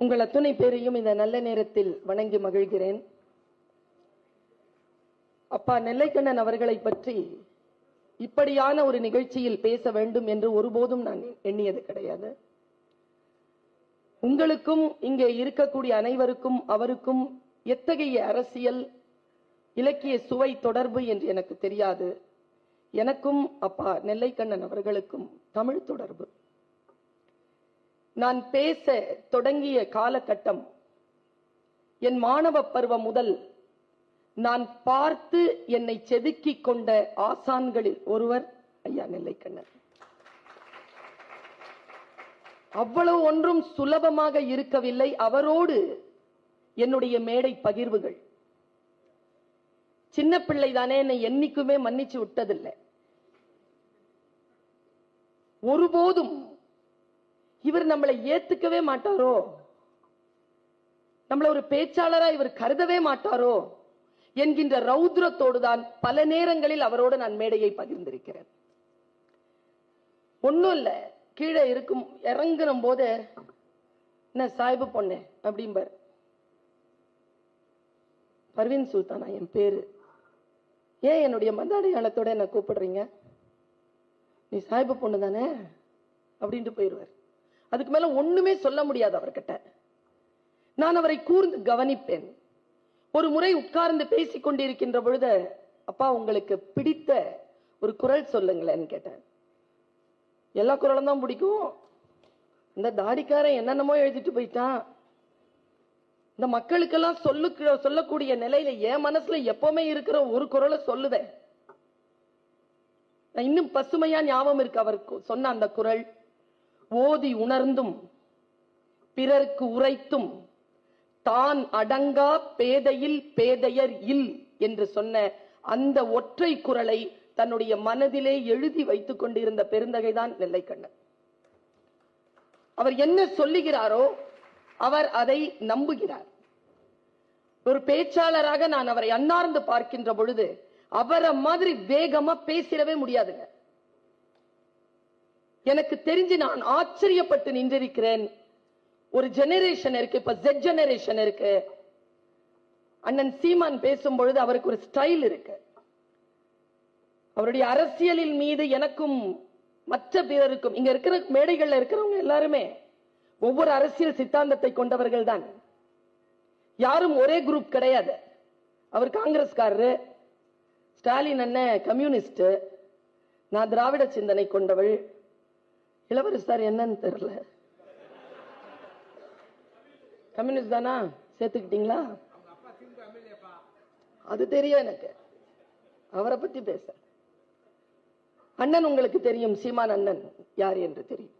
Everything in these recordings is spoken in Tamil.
உங்கள் அத்துணை பேரையும் இந்த நல்ல நேரத்தில் வணங்கி மகிழ்கிறேன். அப்பா நெல்லைக்கண்ணன் அவர்களை பற்றி இப்படியான ஒரு நிகழ்ச்சியில் பேச வேண்டும் என்று ஒருபோதும் நான் எண்ணியது கிடையாது. உங்களுக்கும் இங்கே இருக்கக்கூடிய அனைவருக்கும் அவருக்கும் எத்தகைய அரசியல் இலக்கிய சுவை தொடர்பு என்று எனக்கு தெரியாது. எனக்கும் அப்பா நெல்லைக்கண்ணன் அவர்களுக்கும் தமிழ் தொடர்பு. நான் பேச தொடங்கிய காலகட்டம் என் மாணவ பருவம் முதல் நான் பார்த்து என்னை செதுக்கிக் கொண்ட ஆசான்களில் ஒருவர் ஐயா நெல்லைக்கண்ணன். அவ்வளவு ஒன்றும் சுலபமாக இருக்கவில்லை அவரோடு என்னுடைய மேடை பகிர்வுகள். சின்ன பிள்ளைதானே, என்னை என்னைக்குமே மன்னிச்சு விட்டதில்லை. ஒருபோதும் இவர் நம்மளை ஏத்துக்கவே மாட்டாரோ, நம்மள ஒரு பேச்சாளரா இவர் கருதவே மாட்டாரோ என்கின்ற ரௌத்ரத்தோடு தான் பல நேரங்களில் அவரோடு நான் மேடையை பகிர்ந்திருக்கிறேன். ஒன்னும் இல்ல, கீழே இருக்கும் இறங்குற போது என்ன சாய்பு பொண்ணு அப்படிம்பார். பர்வீன் சுல்தானா என் பேரு, ஏன் என்னுடைய மத அடையாளத்தோட என்ன கூப்பிடுறீங்க, நீ சாய்பு பொண்ணு தானே அப்படின்ட்டு போயிடுவார். அதுக்கு மேல ஒண்ணுமே சொல்ல முடியாது அவர்கிட்ட. நான் அவரை கூர்ந்து கவனிப்பேன். ஒரு முறை உட்கார்ந்து பேசிக் கொண்டிருக்கின்ற பொழுது, அப்பா உங்களுக்கு பிடித்த ஒரு குரல் சொல்லுங்களேன்னு கேட்டேன். எல்லா குரலும் தான் பிடிக்கும், இந்த தாடிக்காரன் என்னென்னமோ எழுதிட்டு போயிட்டான், இந்த மக்களுக்கெல்லாம் சொல்லக்கூடிய நிலையில என் மனசுல எப்பவுமே இருக்கிற ஒரு குரலை சொல்லுதேன். இன்னும் பசுமையா ஞாபகம் இருக்கு அவர் சொன்ன அந்த குரல். ஓதி உணர்ந்தும் பிறர்க்கு உரைத்தும் தான் அடங்கா பேதையில் பேதையர் இல் என்று சொன்ன அந்த ஒற்றை குரலை தன்னுடைய மனதிலே எழுதி வைத்துக் கொண்டிருந்த பெருந்தகைதான் நெல்லைக்கண்ணன். அவர் என்ன சொல்லுகிறாரோ அவர் அதை நம்புகிறார். ஒரு பேச்சாளராக நான் அவரை அன்னார்ந்து பார்க்கின்ற பொழுது அவரை மாதிரி வேகமா பேசிடவே முடியாதுங்க. எனக்கு தெரிஞ்சு நான் ஆச்சரியப்பட்டு நின்றிருக்கிறேன். ஒரு ஜெனரேஷன் இருக்கு, இப்ப Z ஜெனரேஷன் இருக்கு. அண்ணன் சீமான் பேசும் பொழுது அவருக்கு ஒரு ஸ்டைல் இருக்கு. அவருடைய அரசியலின் மீது எனக்கும் மற்ற பிறருக்கும், இங்க இருக்கிற மேடைகள்ல இருக்கிறவங்க எல்லாருமே ஒவ்வொரு அரசியல் சித்தாந்தத்தை கொண்டவர்கள் தான். யாரும் ஒரே குரூப் கிடையாது. அவர் காங்கிரஸ்காரரு, ஸ்டாலின் அண்ணன் கம்யூனிஸ்ட், நான் திராவிட சிந்தனை கொண்டவள். இளவரசர் என்னன்னு தெரியல, கம்யூனிஸ்ட் தானா, சேர்த்துக்கிட்டீங்களா? அது தெரியும் எனக்கு, அவரை பத்தி பேச. அண்ணன் உங்களுக்கு தெரியும், சீமான் அண்ணன் யார் என்று தெரியும்.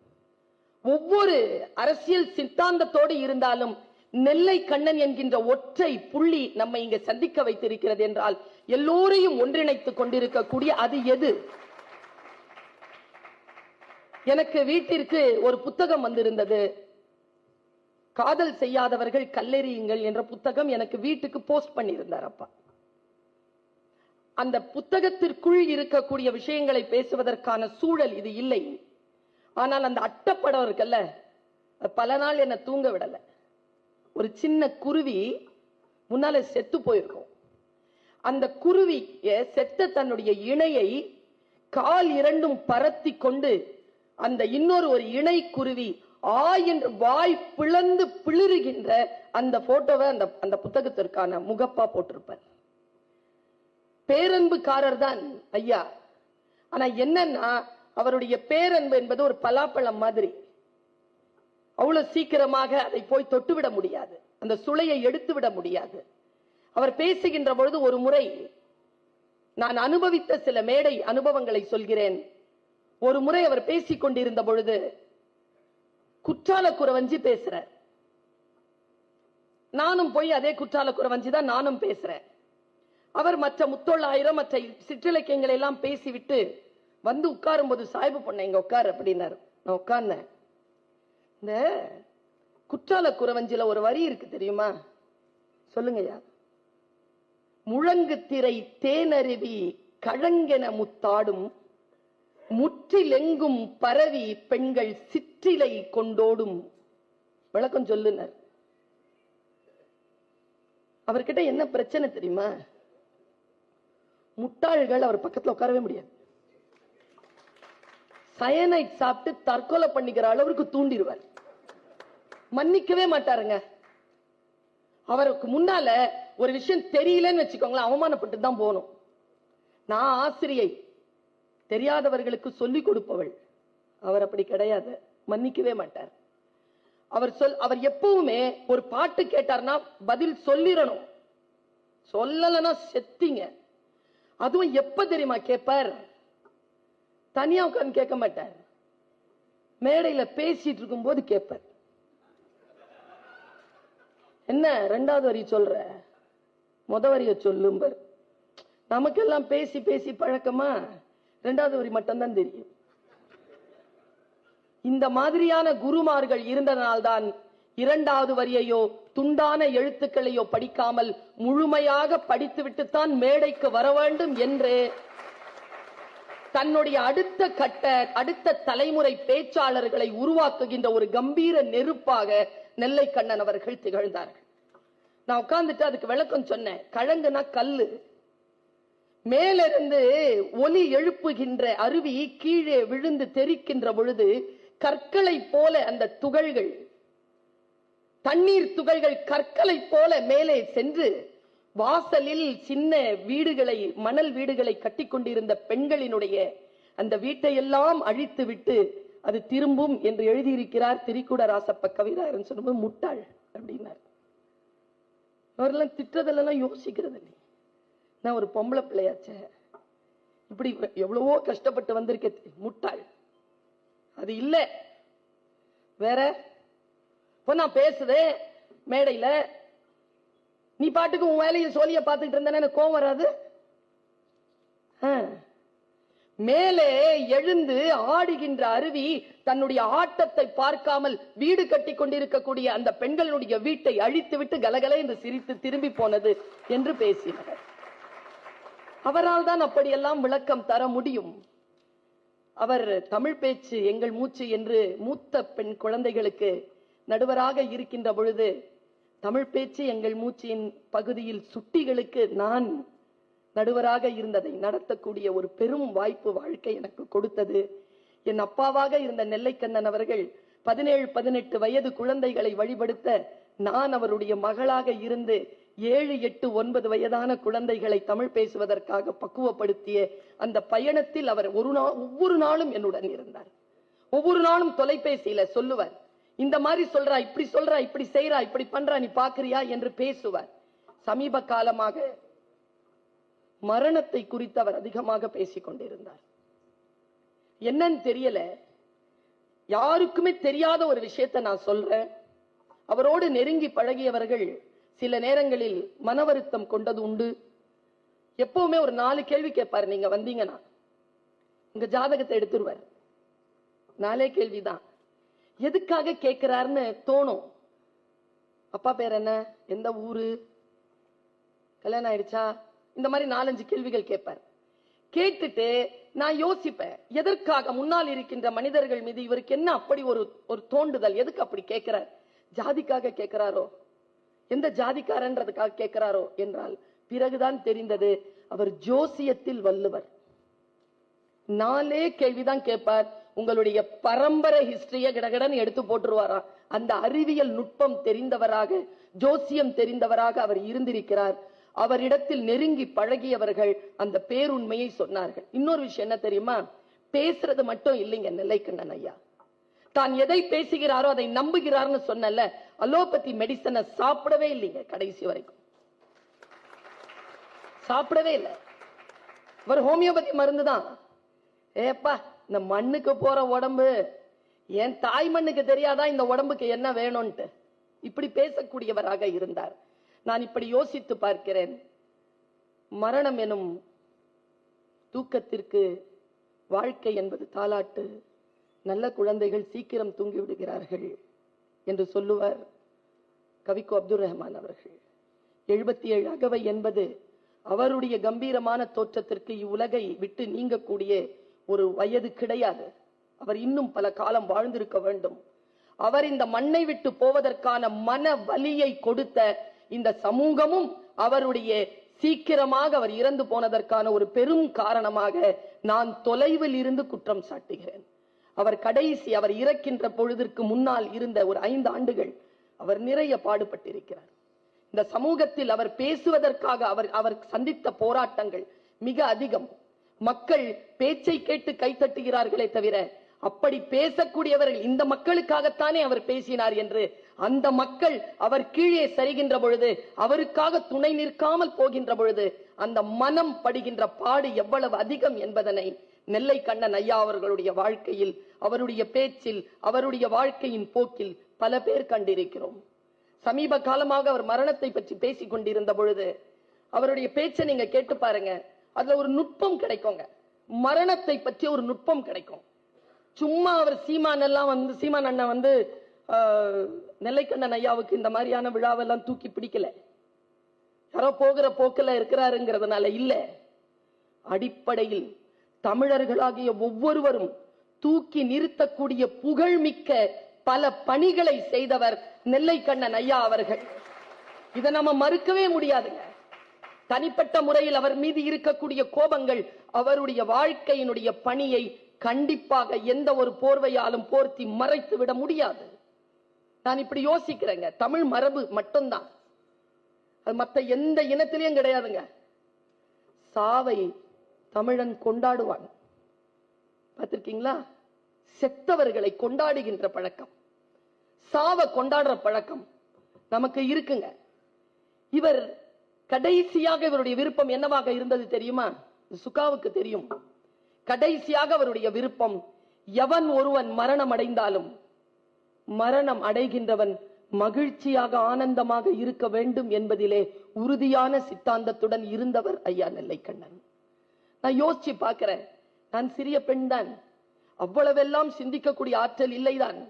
ஒவ்வொரு அரசியல் சித்தாந்தத்தோடு இருந்தாலும் நெல்லைக்கண்ணன் என்கின்ற ஒற்றை புள்ளி நம்மை இங்க சந்திக்க வைத்திருக்கிறது என்றால் எல்லோரையும் ஒன்றிணைத்துக் கொண்டிருக்கக்கூடிய அது எது? எனக்கு வீட்டிற்கு ஒரு புத்தகம் வந்திருந்தது, காதல் செய்யாதவர்கள் கல்லெறியுங்கள் என்ற புத்தகம் எனக்கு வீட்டுக்கு போஸ்ட் பண்ணியிருந்தார் அப்பா. அந்த புத்தகத்திற்குள் இருக்கக்கூடிய விஷயங்களை பேசுவதற்கான சூழல் இது இல்லை. ஆனால் அந்த அட்டப்படம் இருக்குல்ல, பல நாள் என்ன தூங்க விடல. ஒரு சின்ன குருவி முன்னால செத்து போயிருக்கும். அந்த குருவி செத்த தன்னுடைய இணையை கால் இரண்டும் பரத்தி கொண்டு அந்த இன்னொரு ஒரு இணை குருவி என்று வாய் பிளந்து பிளிறுகின்ற அந்த போட்டோவை அந்த புத்தகத்திற்கான முகப்பா போட்டிருப்பார். பேரன்புக்காரர் தான் ஐயா. ஆனா என்னன்னா, அவருடைய பேரன்பு என்பது ஒரு பலாப்பழம் மாதிரி. அவ்வளவு சீக்கிரமாக அதை போய் தொட்டுவிட முடியாது, அந்த சுளையை எடுத்து விட முடியாது. அவர் பேசுகின்ற பொழுது ஒரு முறை நான் அனுபவித்த சில மேடை அனுபவங்களை சொல்கிறேன். ஒரு முறை அவர் பேசிக் கொண்டிருந்த பொழுது குற்றால குறவஞ்சி பேசுறார். நானும் போய் அதே குற்றால குறவஞ்சி தான் நானும் பேசுறேன். அவர் மற்ற முத்தொள்ளாயிரம் மற்ற சிற்றிலக்கியங்களை எல்லாம் பேசிவிட்டு வந்து உட்காரும் போது, சாய்பு பொண்ணை இங்க உட்கார் அப்படின்னாரு. நான் உட்கார்ந்தேன். இந்த குற்றால குறவஞ்சில ஒரு வரி இருக்கு தெரியுமா? சொல்லுங்கய்யா. முழங்கு திரை தேனருவி கழங்கென முத்தாடும் முற்றிலெங்கும் பரவி பெண்கள் சிற்றிலை கொண்டோடும். விளக்கம் சொல்லுனர். அவர்கிட்ட என்ன பிரச்சனை தெரியுமா? முட்டாள்கள் அவர் பக்கத்துல உட்காரவே முடியாது. சயனைட் சாப்பிட்டு தற்கொலை பண்ணிக்கிற அளவுக்கு தூண்டிடுவார். மன்னிக்கவே மாட்டாருங்க. அவருக்கு முன்னால ஒரு விஷயம் தெரியலன்னு வச்சுக்கோங்களேன், அவமானப்பட்டு தான் போகணும். நான் ஆசிரியை, தெரியாதவர்களுக்கு சொல்லிக் கொடுப்பவள். அவர் அப்படி கிடையாது, மன்னிக்கவே மாட்டார். அவர் எப்பவுமே ஒரு பாட்டு கேட்டார்னா பதில் சொல்லிடணும், சொல்லலன்னா செத்தீங்க. அதுவும் எப்ப தெரியுமா கேட்பார்? தனியா உட்கார்ந்து கேட்க மாட்டார், மேடையில பேசிட்டு இருக்கும் போது கேட்பார். என்ன ரெண்டாவது வரி சொல்ற, முத வரிய சொல்லும்பர். நமக்கெல்லாம் பேசி பேசி பழக்கமா, ரெண்டாவது வரி மட்டும்தான் தெரியும். இந்த மாதிரியான குருமார்கள் இருந்ததனால்தான் இரண்டாவது வரியையோ துண்டான எழுத்துக்களையோ படிக்காமல் முழுமையாக படித்துவிட்டுத்தான் மேடைக்கு வர வேண்டும் என்று தன்னுடைய அடுத்த தலைமுறை பேச்சாளர்களை உருவாக்குகின்ற ஒரு கம்பீர நெருப்பாக நெல்லை கண்ணன் அவர்கள் திகழ்ந்தார்கள். நான் உட்கார்ந்துட்டு அதுக்கு விளக்கம் சொன்னேன். கழங்குனா கல்லு, மேலிருந்து ஒலி எழுப்புகின்ற அருவி கீழே விழுந்து தெரிக்கின்ற பொழுது கற்களை போல அந்த துகள்கள், தண்ணீர் துகள்கள் கற்களை போல மேலே சென்று வாசலில் சின்ன வீடுகளை, மணல் வீடுகளை கட்டிக்கொண்டிருந்த பெண்களினுடைய அந்த வீட்டை எல்லாம் அழித்து விட்டு அது திரும்பும் என்று எழுதியிருக்கிறார் திரிகுட ராசப்ப கவிராயர். சொல்லும்போது முட்டாள் அப்படின்னார். அவரெல்லாம் திட்டதெல்லாம் யோசிக்கிறது இல்லை. நான் ஒரு பொம்பளை பிள்ளையாச்ச, இப்படி எவ்வளவோ கஷ்டப்பட்டு வந்திருக்க, முட்டாள். அது இல்ல வேற. நான் பேசுதே மேடையில, நீ பாட்டுக்கு உன் வேலையை சோழிய பார்த்துட்டு இருந்த எனக்கு கோவம் வராது? மேலே எழுந்து ஆடுகின்ற அருவி தன்னுடைய ஆட்டத்தை பார்க்காமல் வீடு கட்டி கொண்டிருக்கக்கூடிய அந்த பெண்களுடைய வீட்டை அழித்து விட்டு கலகல என்று சிரித்து திரும்பி போனது என்று பேசினார். அவரால் தான் அப்படியெல்லாம் விளக்கம் தர முடியும். அவர் தமிழ் பேச்சு எங்கள் மூச்சு என்று மூத்த பெண் குழந்தைகளுக்கு நடுவராக இருக்கின்ற பொழுது, தமிழ் பேச்சு எங்கள் மூச்சின் பகுதியில் சுட்டிகளுக்கு நான் நடுவராக இருந்ததை நடத்தக்கூடிய ஒரு பெரும் வாய்ப்பு வாழ்க்கை எனக்கு கொடுத்தது. என் அப்பாவாக இருந்த நெல்லைக்கண்ணன் அவர்கள் 17-18 வயது குழந்தைகளை வழிபடுத்த நான் அவருடைய மகளாக இருந்து 7, 8, 9 வயதான குழந்தைகளை தமிழ் பேசுவதற்காக பக்குவப்படுத்திய அந்த பயணத்தில் அவர் ஒவ்வொரு நாளும் என்னுடன் இருந்தார். ஒவ்வொரு நாளும் தொலைபேசியில சொல்லுவார், இந்த மாதிரி சொல்றா, இப்படி சொல்றா, இப்படி செய்யறா, இப்படி பண்றா, நீ பாக்குறியா என்று பேசுவார். சமீப காலமாக மரணத்தை குறித்து அவர் அதிகமாக பேசிக் கொண்டிருந்தார். என்னன்னு தெரியல, யாருக்குமே தெரியாத ஒரு விஷயத்தை நான் சொல்றேன். அவரோடு நெருங்கி பழகியவர்கள் சில நேரங்களில் மன வருத்தம் கொண்டது உண்டு. எப்பவுமே ஒரு 4 கேள்வி கேட்பாரு. நீங்க வந்தீங்கன்னா உங்க ஜாதகத்தை எடுத்துருவார். 4 கேள்விதான். எதுக்காக கேட்கிறாருன்னு தோணும். அப்பா பேர் என்ன, எந்த ஊரு, கல்யாணம் ஆயிடுச்சா, இந்த மாதிரி 4-5 கேள்விகள் கேட்பார். கேட்டுட்டு நான் யோசிப்பேன், எதற்காக முன்னால் இருக்கின்ற மனிதர்கள் மீது இவருக்கு என்ன அப்படி ஒரு தோண்டுதல், எதுக்கு அப்படி கேட்கிறார்? ஜாதிக்காக கேட்கிறாரோ, எந்த ஜாதிக்காரன்றதுக்காக கேட்கிறாரோ என்றால் பிறகுதான் தெரிந்தது அவர் ஜோசியத்தில் வல்லுவர். 4 கேள்விதான் கேட்பார். உங்களுடைய பரம்பரை ஹிஸ்டரிய கடகடன் எடுத்து போட்டுருவாராம். அந்த அறிவியல் நுட்பம் தெரிந்தவராக, ஜோசியம் தெரிந்தவராக அவர் இருந்திருக்கிறார். அவரிடத்தில் நெருங்கி பழகியவர்கள் அந்த பேருண்மையை சொன்னார்கள். இன்னொரு விஷயம் என்ன தெரியுமா? பேசுறது மட்டும் இல்லைங்க நெல்லைக்கண்ணன் ஐயா. தான் எதை பேசுகிறாரோ அதை நம்புகிறார்னு சொன்னல, அலோபதி மெடிசனை சாப்பிடவே இல்லைங்க கடைசி வரைக்கும். சாப்பிடவே இல்லை. அவர் ஹோமியோபதி மருந்து தான். ஏப்பா, இந்த மண்ணுக்கு போற உடம்பு, என் தாய் மண்ணுக்கு தெரியாதா இந்த உடம்புக்கு என்ன வேணும்ட்டு இப்படி பேசக்கூடியவராக இருந்தார். நான் இப்படி யோசித்து பார்க்கிறேன். மரணம் எனும் தூக்கத்திற்கு வாழ்க்கை என்பது தாலாட்டு. நல்ல குழந்தைகள் சீக்கிரம் தூங்கி விடுகிறார்கள் என்று சொல்லுவார் கவிக்கோ அப்துல் ரஹ்மான் அவர்கள். 77 அகவை என்பது அவருடைய கம்பீரமான தோற்றத்திற்கு இவ்வுலகை விட்டு நீங்கக்கூடிய ஒரு வயது கிடையாது. அவர் இன்னும் பல காலம் வாழ்ந்திருக்க வேண்டும். அவர் இந்த மண்ணை விட்டு போவதற்கான மன வலியை கொடுத்த இந்த சமூகமும் அவருடைய சீக்கிரமாக அவர் இறந்து போனதற்கான ஒரு பெரும் காரணமாக நான் தொலைவில் இருந்து குற்றம் சாட்டுகிறேன். அவர் கடைசி அவர் இறக்கின்ற பொழுதற்கு முன்னால் இருந்த ஒரு 5 ஆண்டுகள் அவர் நிறைய பாடுபட்டிருக்கிறார். இந்த சமூகத்தில் அவர் பேசுவதற்காக அவர் சந்தித்த போராட்டங்கள் மிக அதிகம். மக்கள் பேச்சை கேட்டு கைத்தட்டுகிறார்களே தவிர அப்படி பேசக்கூடியவர்கள் இந்த மக்களுக்காகத்தானே அவர் பேசினார் என்று அந்த மக்கள் அவர் கீழே சரிகின்ற பொழுது, அவருக்காக துணை நிற்காமல் போகின்ற பொழுது அந்த மனம் படுகின்ற பாடு எவ்வளவு அதிகம் என்பதனை நெல்லை கண்ணன் ஐயா அவர்களுடைய வாழ்க்கையில், அவருடைய பேச்சில், அவருடைய வாழ்க்கையின் போக்கில் பல பேர் கண்டிருக்கிறோம். சமீப காலமாக அவர் மரணத்தை பற்றி பேசிக் கொண்டிருந்த பொழுது அவருடைய பேச்சை நீங்க கேட்டு பாருங்க, அதுல ஒரு நுட்பம் கிடைக்குங்க. மரணத்தை பற்றி ஒரு நுட்பம் கிடைக்கும். சும்மா அவர் சீமான் அண்ணன் வந்து நெல்லைக்கண்ணன் ஐயாவுக்கு இந்த மாதிரியான விழாவெல்லாம் தூக்கி பிடிக்கல, யாரோ போகிற போக்கில் இருக்கிறாருங்கிறதுனால இல்ல. அடிப்படையில் தமிழர்களாகிய ஒவ்வொருவரும் தூக்கி நிறுத்தக்கூடிய புகழ்மிக்க பல பணிகளை செய்தவர் நெல்லைக்கண்ணன் ஐயா அவர்கள். இதை நம்ம மறுக்கவே முடியாதுங்க. தனிப்பட்ட முறையில் அவர் மீது இருக்கக்கூடிய கோபங்கள் அவருடைய வாழ்க்கையினுடைய பணியை கண்டிப்பாக எந்த ஒரு போர்வையாலும் போர்த்தி மறைத்து விட முடியாது. நான் இப்படி யோசிக்கிறேங்க. தமிழ் மரபு மட்டும்தான், அது மற்ற எந்த இனத்திலையும் கிடையாதுங்க. சாவை தமிழன் கொண்டாடுவான், பார்த்திருக்கீங்களா? செத்தவர்களை கொண்டாடுகின்ற பழக்கம், சாவை கொண்டாடுற பழக்கம் நமக்கு இருக்குங்க. இவர் கடைசியாக இவருடைய விருப்பம் என்னவாக இருந்தது தெரியுமா? சுகாவுக்கு தெரியும். கடைசியாக அவருடைய விருப்பம், எவன் ஒருவன் மரணம் அடைந்தாலும் மரணம் அடைகின்றவன் மகிழ்ச்சியாக ஆனந்தமாக இருக்க வேண்டும் என்பதிலே உறுதியான சித்தாந்தத்துடன் இருந்தவர் ஐயா நெல்லைக்கண்ணன். நான் யோசிச்சு பார்க்கிறேன், நான் சிறிய பெண் தான், அவ்வளவெல்லாம் சிந்திக்கக்கூடிய ஆற்றல் இல்லைதான்.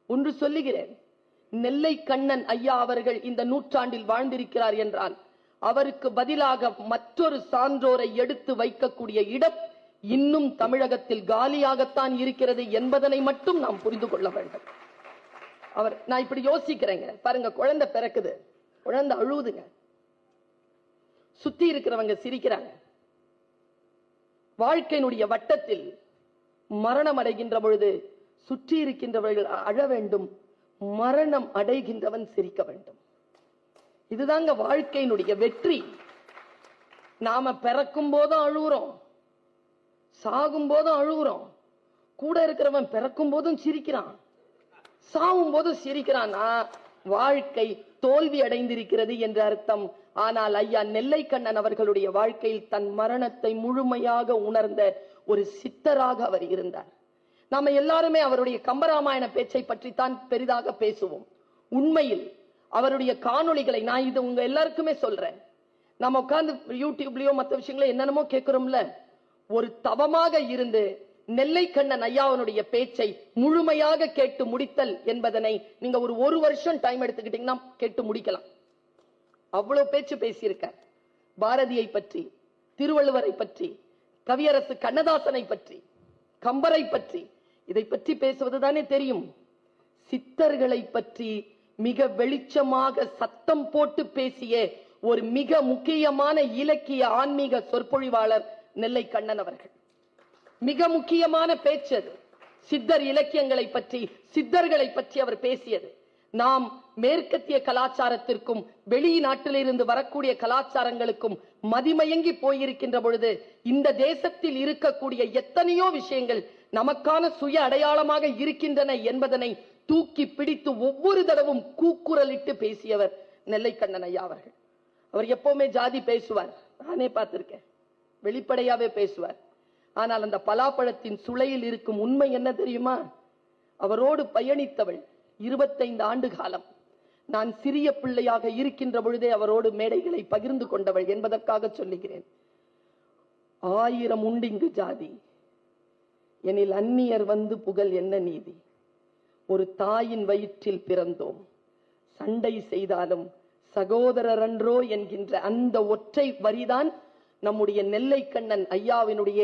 ஒன்று சொல்லுகிறேன், நெல்லைக்கண்ணன் ஐயா அவர்கள் இந்த நூற்றாண்டில் வாழ்ந்திருக்கிறார் என்றால் அவருக்கு பதிலாக மற்றொரு சான்றோரை எடுத்து வைக்கக்கூடிய இடம் இன்னும் தமிழகத்தில் காலியாகத்தான் இருக்கிறது என்பதனை மட்டும் நாம் புரிந்து கொள்ள வேண்டும். நான் இப்படி யோசிக்கிறேங்க. பாருங்க, குழந்தை பிறக்குது, குழந்தை அழுவுதுங்க, சுத்தி இருக்கிறவங்க சிரிக்கிறாங்க. வாழ்க்கையினுடைய வட்டத்தில் மரணம் அடைகின்ற பொழுது சுற்றி இருக்கின்றவர்கள் அழ வேண்டும், மரணம் அடைகின்றவன் சிரிக்க வேண்டும். இதுதாங்க வாழ்க்கையினுடைய வெற்றி. நாம பிறக்கும் போதும் அழுகுறோம், சாகும் போதும் அழுகுறோம். கூட இருக்கிறவன் பிறக்கும் போதும் சிரிக்கிறான், சாவும் போதும் சிரிக்கிறான்னா வாழ்க்கை தோல்வி அடைந்திருக்கிறது என்று அர்த்தம். ஆனால் ஐயா நெல்லைக்கண்ணன் அவர்களுடைய வாழ்க்கையில் தன் மரணத்தை முழுமையாக உணர்ந்த ஒரு சித்தராக அவர் இருந்தார். நாம எல்லாருமே அவருடைய கம்பராமாயண பேச்சை பற்றித்தான் பெரிதாக பேசுவோம். உண்மையில் அவருடைய காணொளிகளை நான் இது உங்க எல்லாருக்குமே சொல்றேன். நம்ம உட்கார்ந்து யூடியூப்லயோ மற்ற விஷயங்களோ என்னென்னமோ கேட்கிறோம்ல, ஒரு தவமாக இருந்து நெல்லைக்கண்ணன் ஐயாவனுடைய பேச்சை முழுமையாக கேட்டு முடித்தல் என்பதனை நீங்க ஒரு வருஷம் டைம் எடுத்துக்கிட்டீங்கன்னா கேட்டு முடிக்கலாம். அவ்வளவு பேச்சு பேசியிருக்க. பாரதியை பற்றி, திருவள்ளுவரை பற்றி, கவியரசு கண்ணதாசனை பற்றி, கம்பரை பற்றி, இதை பற்றி பேசுவதுதானே தெரியும். சித்தர்களை பற்றி மிக வெளிச்சமாக சத்தம் போட்டு பேசிய ஒரு மிக முக்கியமான இலக்கிய ஆன்மீக சொற்பொழிவாளர் நெல்லைக்கண்ணன் அவர்கள். மிக முக்கியமான பேச்சு அது. சித்தர் இலக்கியங்களை பற்றி, சித்தர்களை பற்றி அவர் பேசியது. நாம் மேற்கத்திய கலாச்சாரத்திற்கும் வெளிநாட்டிலிருந்து வரக்கூடிய கலாச்சாரங்களுக்கும் மதிமயங்கி போயிருக்கின்ற பொழுது இந்த தேசத்தில் இருக்கக்கூடிய எத்தனையோ விஷயங்கள் நமக்கான சுய அடையாளமாக இருக்கின்றன என்பதனை தூக்கி பிடித்து ஒவ்வொரு தடவும் கூக்குரலிட்டு பேசியவர் நெல்லைக்கண்ணன் ஐயா அவர்கள். அவர் எப்பவுமே ஜாதி பேசுவார், நானே பார்த்திருக்கேன், வெளிப்படையாவே பேசுவார். ஆனால் அந்த பலாப்பழத்தின் சுளையில் இருக்கும் உண்மை என்ன தெரியுமா? அவரோடு பயணித்தவள் 25 ஆண்டு காலம், நான் சிறிய பிள்ளையாக இருக்கின்ற பொழுதே அவரோடு மேடைகளை பகிர்ந்து கொண்டவள் என்பதற்காக சொல்லுகிறேன். 1000 உண்டிங்கு ஜாதி, எனில் அந்நியர் வந்து புகழ் என்ன நீதி, ஒரு தாயின் வயிற்றில் பிறந்தோம், சண்டை செய்தாலும் சகோதரர் அன்றோ என்கின்ற அந்த ஒற்றை வரிதான் நம்முடைய நெல்லைக்கண்ணன் ஐயாவினுடைய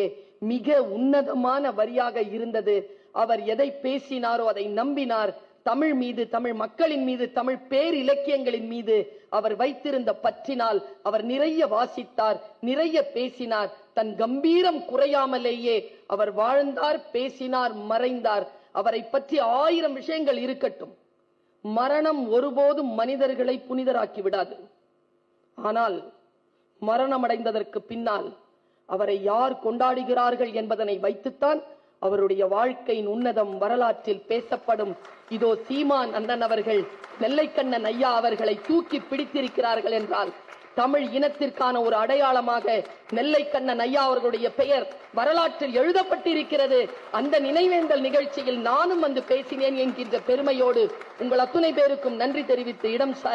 மிக உன்னதமான வரியாக இருந்தது. அவர் எதை பேசினாரோ அதை நம்பினார். தமிழ் மீது, தமிழ் மக்களின் மீது, தமிழ் பேர் இலக்கியங்களின் மீது அவர் வைத்திருந்த பற்றினால் அவர் நிறைய வாசித்தார், நிறைய பேசினார். தன் கம்பீரம் குறையாமலேயே அவர் வாழ்ந்தார், பேசினார், மறைந்தார். அவரை பற்றி 1000 விஷயங்கள் இருக்கட்டும், மரணம் ஒருபோதும் மனிதர்களை புனிதராக்கி விடாது. ஆனால் மரணம் அடைந்ததற்கு பின்னால் அவரை யார் கொண்டாடுகிறார்கள் என்பதனை வைத்துத்தான் அவருடைய வாழ்க்கையின் உன்னதம் வரலாற்றில் பேசப்படும். இதோ சீமான் அண்ணன் அவர்கள், நெல்லைக்கண்ணன் ஐயா அவர்களை தூக்கி பிடித்திருக்கிறார்கள் என்றால் தமிழ் இனத்திற்கான ஒரு அடையாளமாக நெல்லைக்கண்ணன் ஐயா அவர்களுடைய பெயர் வரலாற்றில் எழுதப்பட்டிருக்கிறது. அந்த நினைவேந்தல் நிகழ்ச்சியில் நானும் வந்து பேசினேன் என்கின்ற பெருமையோடு உங்கள் அத்துணை பேருக்கும் நன்றி தெரிவித்து இடம் சார்